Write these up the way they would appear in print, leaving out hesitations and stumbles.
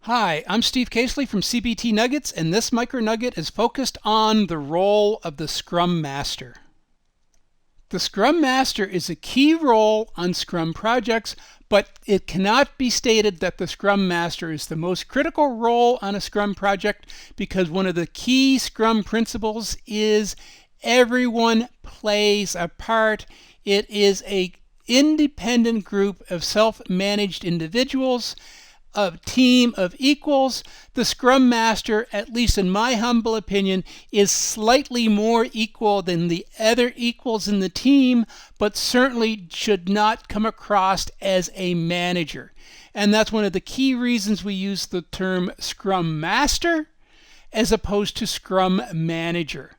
Hi, I'm Steve Caseley from CBT Nuggets, and this MicroNugget is focused on the role of the Scrum Master. The Scrum Master is a key role on Scrum projects, but it cannot be stated that the Scrum Master is the most critical role on a Scrum project because one of the key Scrum principles is everyone plays a part. It is an independent group of self-managed individuals, a team of equals. The Scrum Master, at least in my humble opinion, is slightly more equal than the other equals in the team, but certainly should not come across as a manager. And that's one of the key reasons we use the term Scrum Master as opposed to Scrum Manager.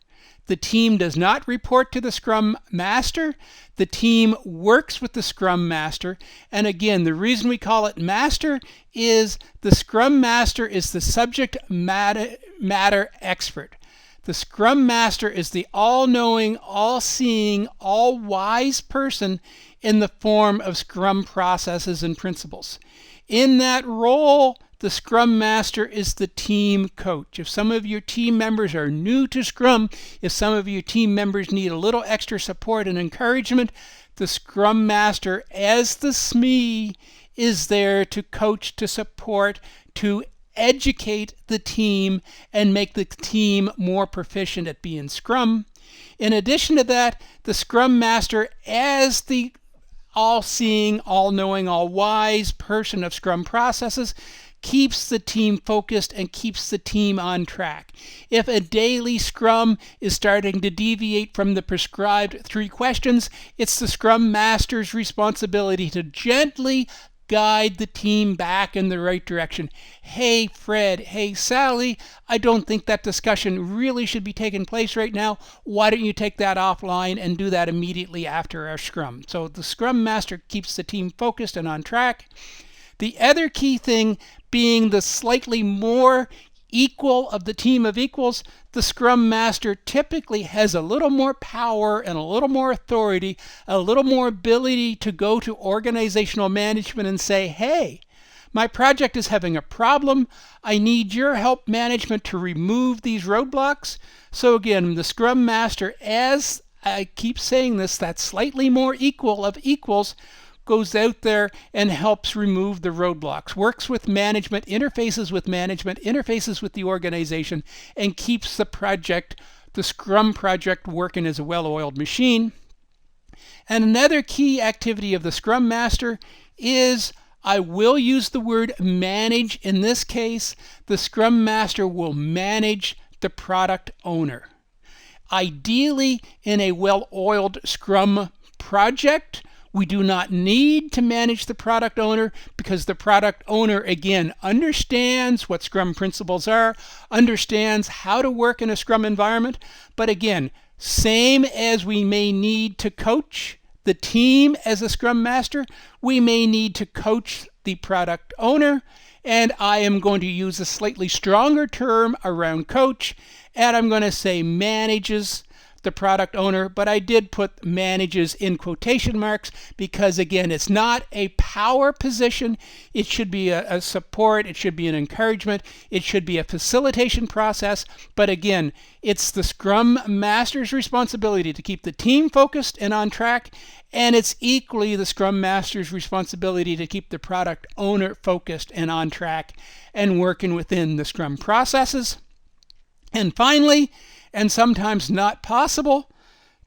The team does not report to the Scrum Master. The team works with the Scrum Master. And again, the reason we call it Master is the Scrum Master is the subject matter expert. The Scrum Master is the all-knowing, all-seeing, all-wise person in the form of Scrum processes and principles. In that role, the Scrum Master is the team coach. If some of your team members are new to Scrum, if some of your team members need a little extra support and encouragement, the Scrum Master, as the SME, is there to coach, to support, to educate the team and make the team more proficient at being Scrum. In addition to that, the Scrum Master, as the all-seeing, all-knowing, all-wise person of Scrum processes, keeps the team focused and keeps the team on track. If a daily Scrum is starting to deviate from the prescribed 3 questions, it's the Scrum Master's responsibility to gently guide the team back in the right direction. Hey Fred, hey Sally, I don't think that discussion really should be taking place right now. Why don't you take that offline and do that immediately after our Scrum? So the Scrum Master keeps the team focused and on track. The other key thing being the slightly more equal of the team of equals, the Scrum Master typically has a little more power and a little more authority, a little more ability to go to organizational management and say, hey, my project is having a problem. I need your help, management, to remove these roadblocks. So again, the Scrum Master, as I keep saying this, that slightly more equal of equals, goes out there and helps remove the roadblocks, works with management, interfaces with the organization, and keeps the project, the Scrum project, working as a well-oiled machine. And another key activity of the Scrum Master is, I will use the word manage in this case, the Scrum Master will manage the product owner. Ideally, in a well-oiled Scrum project, we do not need to manage the product owner because the product owner, again, understands what Scrum principles are, understands how to work in a Scrum environment. But again, same as we may need to coach the team as a Scrum Master, we may need to coach the product owner. And I am going to use a slightly stronger term around coach, and I'm going to say manages the product owner, but I did put manages in quotation marks because, again, it's not a power position. It should be a support. It should be an encouragement. It should be a facilitation process. But again, it's the Scrum Master's responsibility to keep the team focused and on track, and it's equally the Scrum Master's responsibility to keep the product owner focused and on track and working within the Scrum processes. And finally, and sometimes not possible,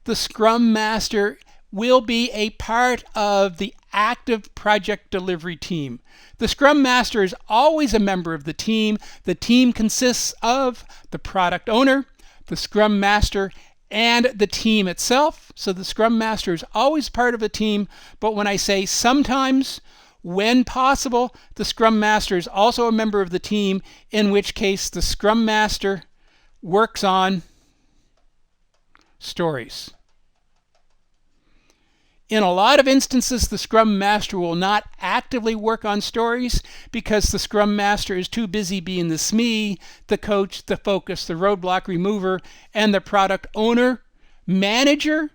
the Scrum Master will be a part of the active project delivery team. The Scrum Master is always a member of the team. The team consists of the product owner, the Scrum Master, and the team itself. So the Scrum Master is always part of a team, but when I say sometimes, when possible, the Scrum Master is also a member of the team, in which case the Scrum Master works on stories. In a lot of instances, the Scrum Master will not actively work on stories because the Scrum Master is too busy being the SME, the coach, the focus, the roadblock remover, and the product owner, manager,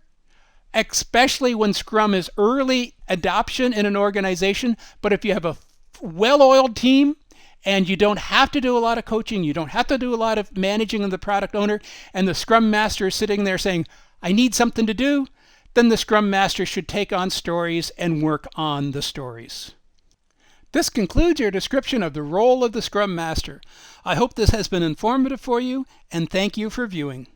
especially when Scrum is early adoption in an organization. But if you have a well-oiled team and you don't have to do a lot of coaching, you don't have to do a lot of managing of the product owner, and the Scrum Master is sitting there saying, I need something to do, then the Scrum Master should take on stories and work on the stories. This concludes your description of the role of the Scrum Master. I hope this has been informative for you, and thank you for viewing.